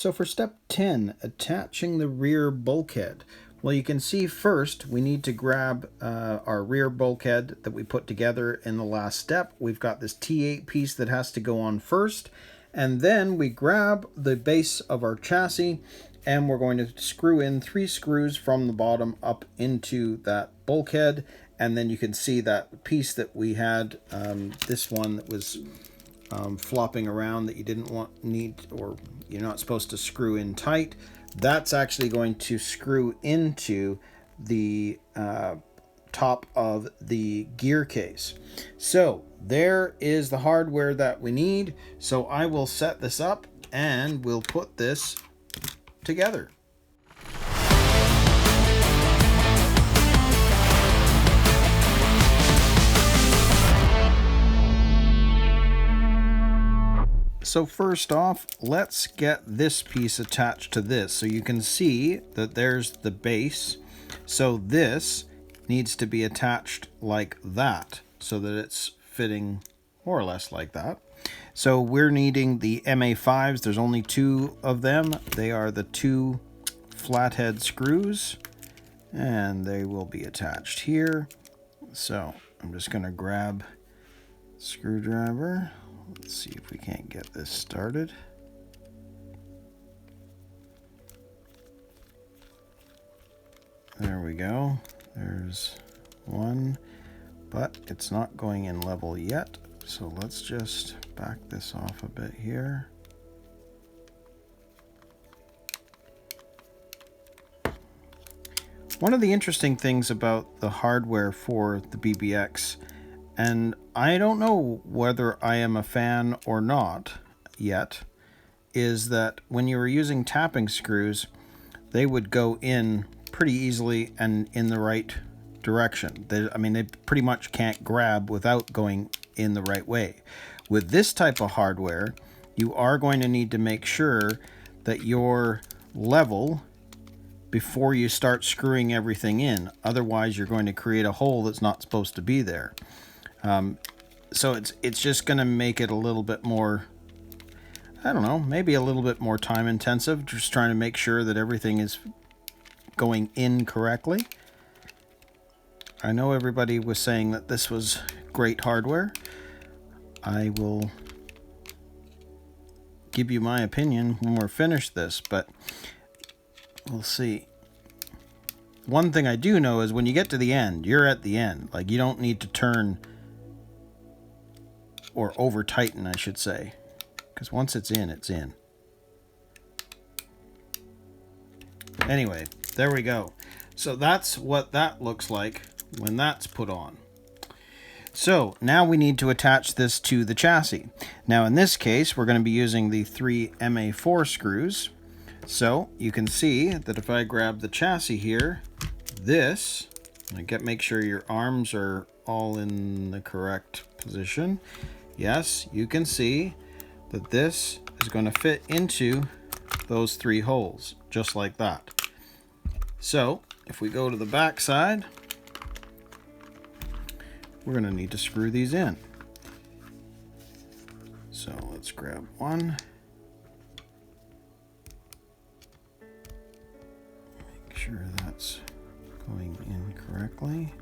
So for step 10, attaching the rear bulkhead. Well, you can see first we need to grab our rear bulkhead that we put together in the last step. We've got this T8 piece that has to go on first, and then we grab the base of our chassis and we're going to screw in 3 screws from the bottom up into that bulkhead. And then you can see that piece that we had, this one that was flopping around that you didn't need, or you're not supposed to screw in tight. That's actually going to screw into the top of the gear case. So there is the hardware that we need. So I will set this up and we'll put this together. So first off, let's get this piece attached to this. So you can see that there's the base. So this needs to be attached like that so that it's fitting more or less like that. So we're needing the MA5s. There's only 2 of them. They are the 2 flathead screws and they will be attached here. So I'm just going to grab a screwdriver. Let's see if we can't get this started. There we go. There's one, but it's not going in level yet. So let's just back this off a bit here. One of the interesting things about the hardware for the BBX, and I don't know whether I am a fan or not yet, is that when you were using tapping screws, they would go in pretty easily and in the right direction. They pretty much can't grab without going in the right way. With this type of hardware, you are going to need to make sure that you're level before you start screwing everything in. Otherwise, you're going to create a hole that's not supposed to be there. So it's just going to make it a little bit more, I don't know, maybe a little bit more time intensive, just trying to make sure that everything is going in correctly. I know everybody was saying that this was great hardware. I will give you my opinion when we're finished this, but we'll see. One thing I do know is when you get to the end, you're at the end. Like, you don't need to turn or over tighten, I should say, because once it's in, it's in. Anyway, there we go. So that's what that looks like when that's put on. So now we need to attach this to the chassis. Now in this case, we're going to be using the 3 MA4 screws. So you can see that if I grab the chassis here, this, make sure your arms are all in the correct position. Yes, you can see that this is going to fit into those 3 holes, just like that. So if we go to the back side, we're going to need to screw these in. So let's grab one. Make sure that's going in correctly.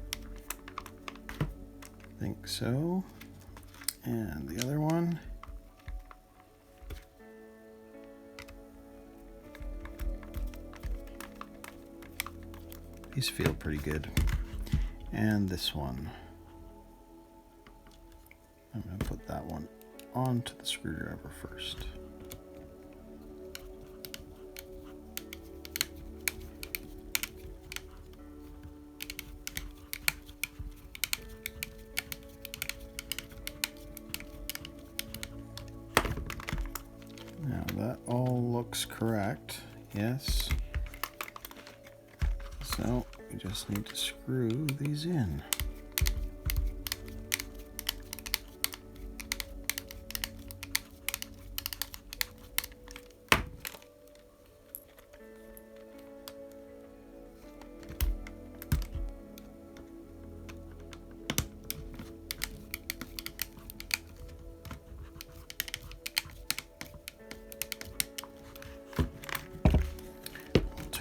I think so. And the other one. These feel pretty good. And this one. I'm going to put that one onto the screwdriver first. Now that all looks correct. Yes. So we just need to screw these in.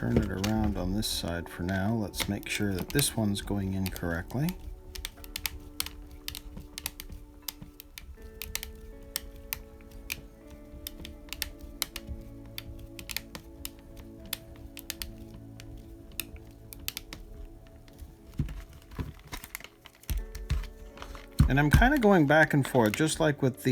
turn it around on this side for now. Let's make sure that this one's going in correctly. And I'm kind of going back and forth, just like with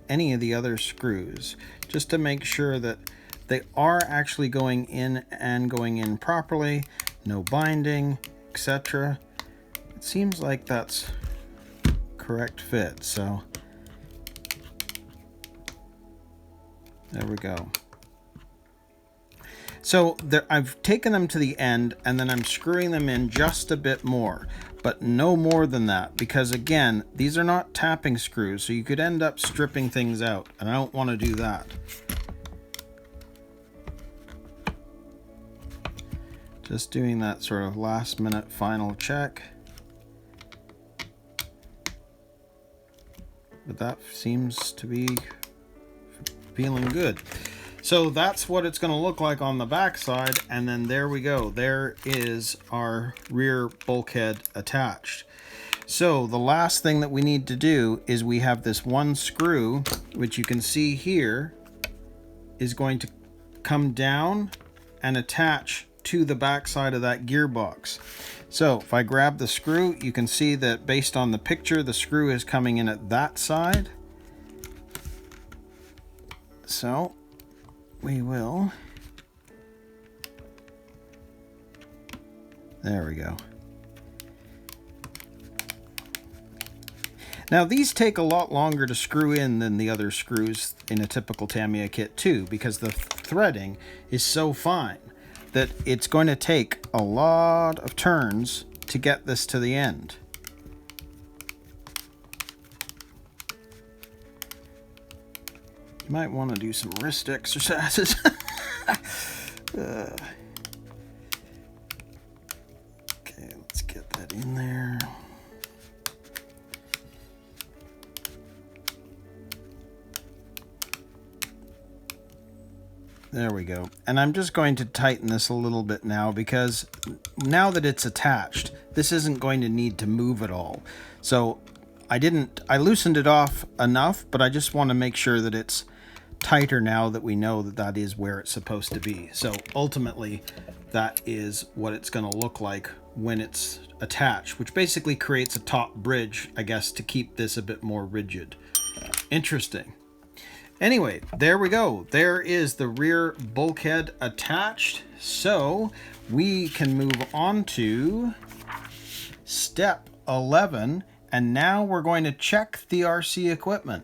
any of the other screws, just to make sure that they are actually going in and going in properly, no binding, etc. It seems like that's correct fit, so there we go. So there, I've taken them to the end and then I'm screwing them in just a bit more, but no more than that, because again, these are not tapping screws, so you could end up stripping things out, and I don't want to do that. Just doing that sort of last minute final check. But that seems to be feeling good. So that's what it's going to look like on the back side, and then there we go. There is our rear bulkhead attached. So the last thing that we need to do is we have this one screw, which you can see here, is going to come down and attach to the back side of that gearbox. So if I grab the screw, you can see that based on the picture, the screw is coming in at that side. So we will, there we go. Now these take a lot longer to screw in than the other screws in a typical Tamiya kit too, because the threading is so fine that it's going to take a lot of turns to get this to the end. You might want to do some wrist exercises. Okay, let's get that in there. There we go. And I'm just going to tighten this a little bit now, because now that it's attached, this isn't going to need to move at all. So I loosened it off enough, but I just want to make sure that it's tighter now that we know that that is where it's supposed to be. So ultimately, that is what it's going to look like when it's attached, which basically creates a top bridge, I guess, to keep this a bit more rigid. Interesting. Anyway, there we go. There is the rear bulkhead attached. So we can move on to step 11. And now we're going to check the RC equipment.